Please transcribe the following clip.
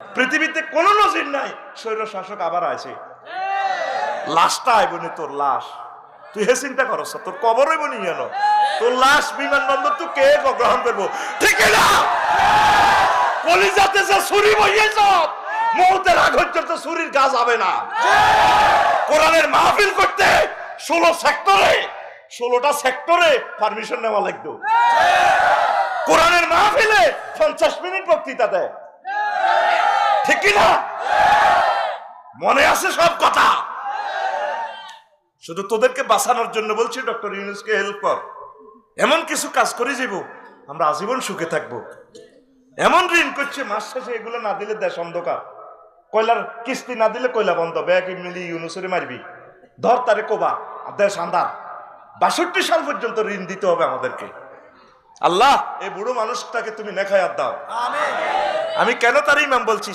পৃথিবীতে কোনো নজির নাই স্বৈর শাসক আবার আছে, লাশটা আইবনি তোর লাশ, তুই হে চিন্তা করছ তোর কবর হইব নি কেন, তোর লাশ বিমানবন্দর তুই কে গ্রহণ করবো, ঠিক না? কলিজাতে যে ছুরি বইয়েছ মৌতের আগ পর্যন্ত ছুরির গা যাবে না। কোরআনের মাহফিল করতে 16টা সেক্টরে পারমিশন নেওয়া লাগতো। কোরআনের মাহফিলে 50 মিনিট বক্তৃতা দেয়, ঠিক না? মনে আছে সব কথা। শুধু তোদেরকে বাঁচানোর জন্য বলছি, ডক্টর ইউনূসকে হেল্প কর, এমন কিছু কাজ করে যাব আমরা আজীবন সুখে থাকবো। এমন ঋণ করছে মাস শেষে এগুলো না দিলে দেশ অন্ধকার, কয়লার কিস্তি না দিলে কয়লা বন্ধ, ব্যাগ মিলি ইউনূসের মারবি, ধর তারে কোবা, দেশ আন্ধার। 62 সাল পর্যন্ত ঋণ দিতে হবে আমাদেরকে। আল্লাহ এই বুড়ো মানুষটাকে তুমি নেখায়াত দাও। আমি কেন তার ইমাম বলছি?